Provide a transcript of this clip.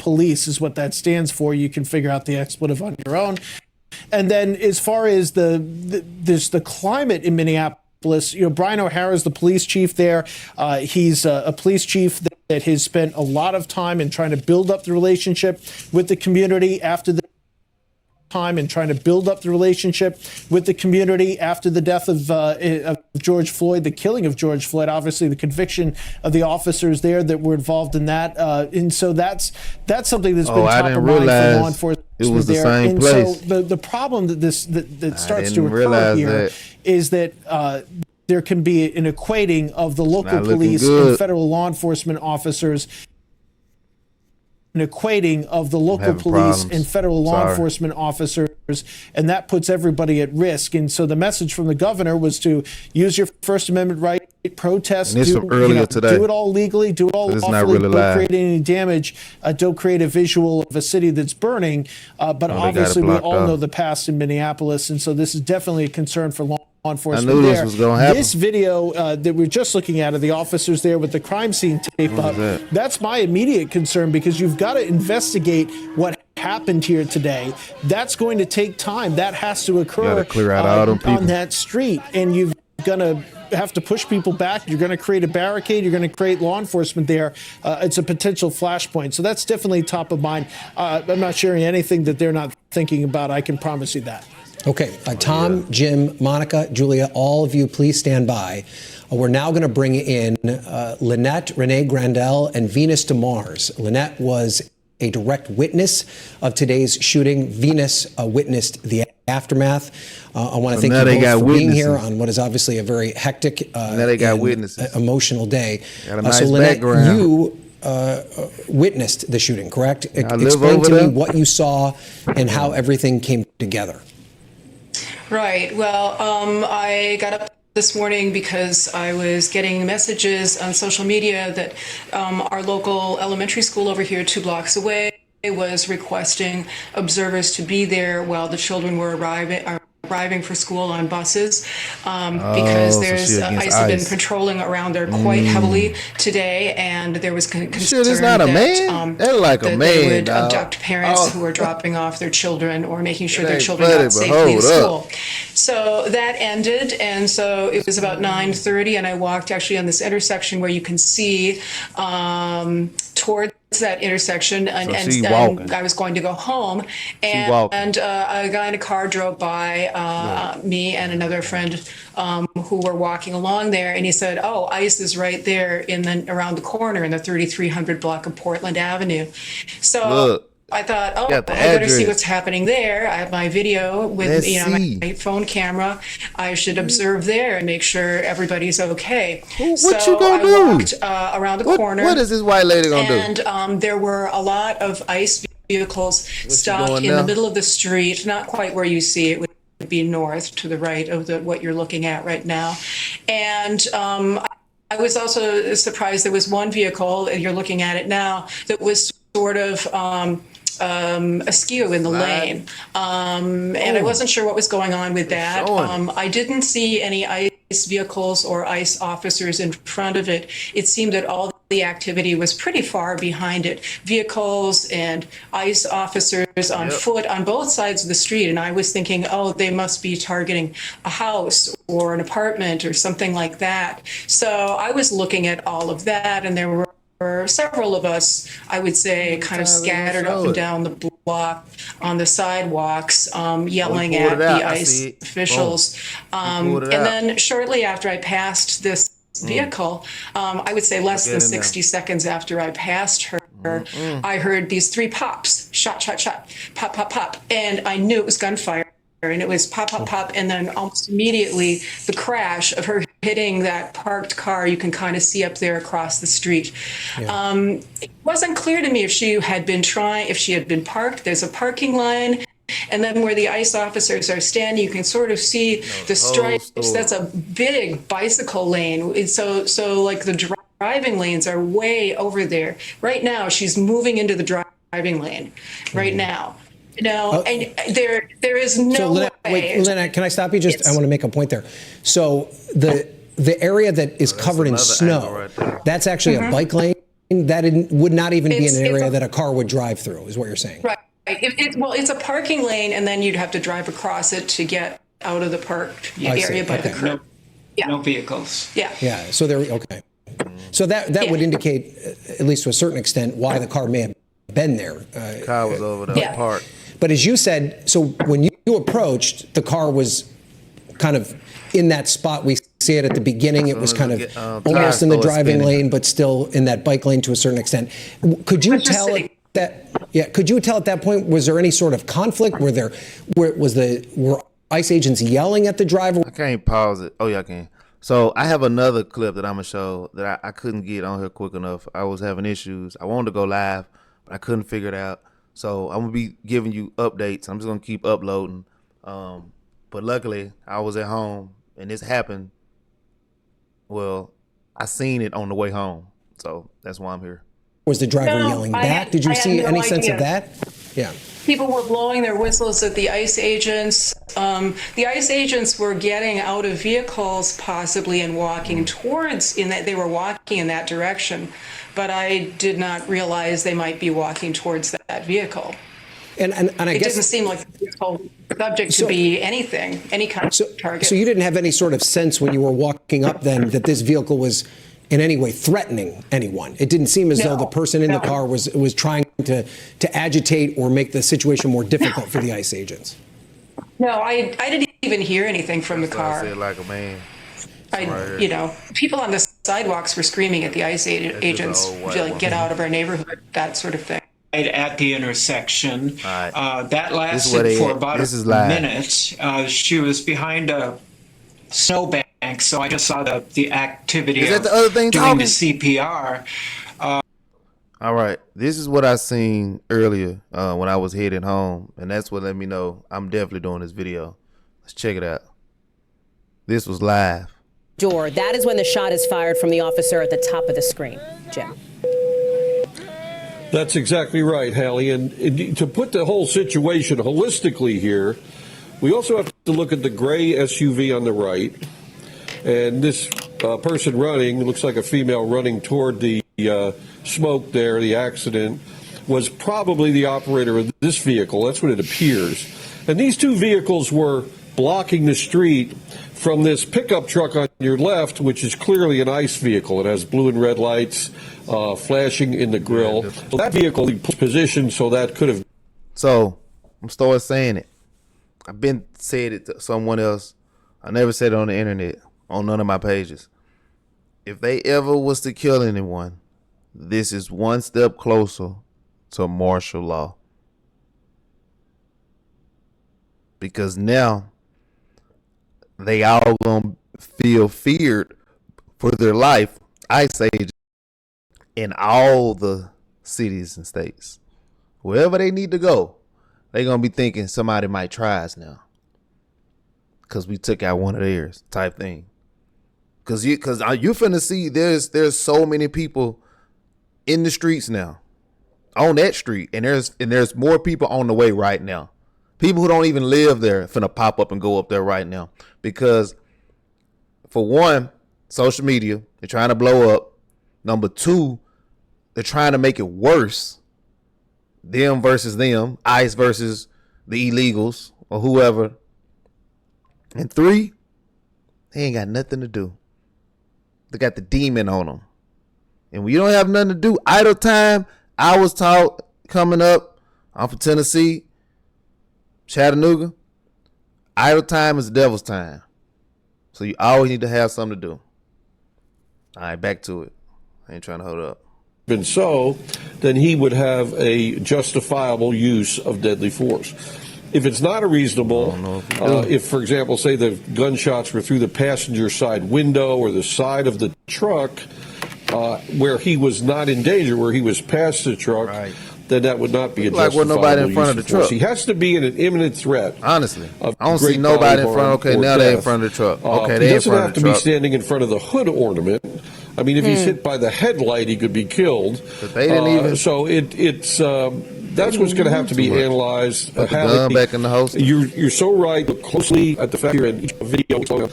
police is what that stands for. You can figure out the expletive on your own. And then as far as the climate in Minneapolis, Brian O'Hara is the police chief there. He's a police chief that has spent a lot of time in trying to build up the relationship with the community after the death of George Floyd, the killing of George Floyd, obviously the conviction of the officers there that were involved in that. And so that's something that's been top of mind for law enforcement. It was the there. same and place. So the problem that starts to occur here is that there can be an equating of the local police and federal law enforcement officers. And that puts everybody at risk. And so the message from the governor was to use your First Amendment right, protest, do it all legally, do it all lawfully, don't create any damage, don't create a visual of a city that's burning. But obviously we all know the past in Minneapolis, and so this is definitely a concern for law enforcement. I knew this was going to happen. This video that we're just looking at of the officers there with the crime scene tape up, that's my immediate concern, because you've got to investigate what happened here today. That's going to take time. That has to occur clear out all them people on that street, and you've going to have to push people back. You're going to create a barricade. You're going to create law enforcement there. It's a potential flashpoint. So that's definitely top of mind. I'm not sharing anything that they're not thinking about. I can promise you that. Okay, Tom, Jim, Monica, Julia, all of you, please stand by. We're now going to bring in Lynette Renee Grandel and Venus DeMars. Lynette was a direct witness of today's shooting. Venus witnessed the aftermath. I want to thank you both for being here on what is obviously a very hectic emotional day. So Lynette, you witnessed the shooting, correct? Explain to me what you saw and how everything came together. Right. Well, I got up this morning because I was getting messages on social media that our local elementary school over here 2 blocks away was requesting observers to be there while the children were arriving for school on buses, because there's ICE have been patrolling around there quite heavily today, and there was concern that they would abduct parents who were dropping off their children or making sure their children got safely to school. So that ended, and so it was about 9:30, and I walked actually on this intersection where you can see towards that intersection, and I was going to go home, and a guy in a car drove by me and another friend who were walking along there, and he said, "Oh, ICE is right there around the corner in the 3300 block of Portland Avenue." So I thought, oh, I better see what's happening there. I have my video with my phone camera. I should observe there and make sure everybody's okay. What you gonna do? I walked around the corner. What is this white lady gonna do? And there were a lot of ICE vehicles stopped in the middle of the street, not quite where you see it. Would be north to the right of what you're looking at right now. And I was also surprised there was one vehicle, and you're looking at it now, that was sort of askew in the lane. And I wasn't sure what was going on with that. I didn't see any ICE vehicles or ICE officers in front of it. It seemed that all the activity was pretty far behind it. Vehicles and ICE officers on foot on both sides of the street. And I was thinking, oh, they must be targeting a house or an apartment or something like that. So I was looking at all of that, and there were several of us, I would say, kind of scattered up and down the block on the sidewalks, yelling at the ICE officials. And then shortly after I passed this vehicle, I would say less than 60 seconds after I passed her, I heard these 3 pops, shot, shot, shot, pop, pop, pop, and I knew it was gunfire. And it was pop, pop, pop, and then almost immediately the crash of her hitting that parked car you can kind of see up there across the street. It wasn't clear to me if she had been parked. There's a parking line, and then where the ICE officers are standing, you can sort of see the stripes. That's a big bicycle lane. And so like the driving lanes are way over there. Right now, she's moving into the driving lane right now. No, and there is no way. Wait, Lynette, can I stop you? I want to make a point there. So the area that is covered in snow, that's actually a bike lane. that would not even be an area that a car would drive through, is what you're saying. Right. Well, it's a parking lane, and then you'd have to drive across it to get out of the parked area by the curb. No vehicles. Yeah. Yeah. So okay. So that would indicate, at least to a certain extent, why the car may have been there. Car was over there parked. But as you said, so when you approached, the car was kind of in that spot. We see it at the beginning. It was kind of almost in the driving lane, but still in that bike lane to a certain extent. Could you tell that? Yeah. Could you tell at that point, was there any sort of conflict? Were ICE agents yelling at the driver? I can't pause it. Oh yeah, I can. So I have another clip that I'm gonna show that I couldn't get on here quick enough. I was having issues. I wanted to go live, but I couldn't figure it out. So I'm gonna be giving you updates. I'm just gonna keep uploading. But luckily, I was at home and this happened. Well, I seen it on the way home, so that's why I'm here. Was the driver yelling back? Did you see any sense of that? Yeah. People were blowing their whistles at the ICE agents. The ICE agents were getting out of vehicles possibly and walking they were walking in that direction. But I did not realize they might be walking towards that vehicle. And I it guess didn't seem like the vehicle subject to be anything, any kind of target. So you didn't have any sort of sense when you were walking up then that this vehicle was in any way threatening anyone? It didn't seem as though the person in the car was trying to agitate or make the situation more difficult for the ICE agents. No, I didn't even hear anything from the car. I said like a man. People on the sidewalks were screaming at the ICE agents, like, get out of our neighborhood, that sort of thing. At the intersection. Right. That lasted for about a minute. She was behind a snowbank, so I just saw the activity of the other thing doing the CPR. All right, this is what I seen earlier when I was heading home, and that's what let me know I'm definitely doing this video. Let's check it out. This was live. That is when the shot is fired from the officer at the top of the screen. Jim. That's exactly right, Hallie. And to put the whole situation holistically here, we also have to look at the gray SUV on the right. And this person running, looks like a female running toward the smoke there, the accident, was probably the operator of this vehicle. That's what it appears. And these two vehicles were blocking the street from this pickup truck on your left, which is clearly an ICE vehicle. It has blue and red lights flashing in the grill. So that vehicle positioned so that could have. So I'm still saying it. I've been said it to someone else. I never said it on the internet, on none of my pages. If they ever was to kill anyone, this is one step closer to martial law. Because now they all gonna feel feared for their life. ICE agents in all the cities and states, wherever they need to go, they gonna be thinking somebody might try us now, cause we took out one of theirs, type thing. Cause you finna see there's so many people in the streets now, on that street, and there's more people on the way right now. People who don't even live there finna pop up and go up there right now. Because, for one, social media, they're trying to blow up. Number two, they're trying to make it worse. Them versus them. ICE versus the illegals or whoever. And three, they ain't got nothing to do. They got the demon on them. And when you don't have nothing to do, idle time, I was taught coming up, I'm from Tennessee, Chattanooga, idle time is the devil's time. So you always need to have something to do. All right, back to it. I ain't trying to hold up. Been so, then he would have a justifiable use of deadly force. If it's not a reasonable, if, for example, say the gunshots were through the passenger side window or the side of the truck, where he was not in danger, where he was past the truck, right, then that would not be a justifiable nobody in front of the truck. He has to be in an imminent threat. Honestly, I don't see nobody in front. Okay, now they're in front of the truck. Okay, they in front of the truck. He doesn't have to be standing in front of the hood ornament. I mean, if he's hit by the headlight, he could be killed. But they didn't even. So it's that's what's going to have to be analyzed. Put the gun back in the holster. You're so right. Look closely at the fact here in each video.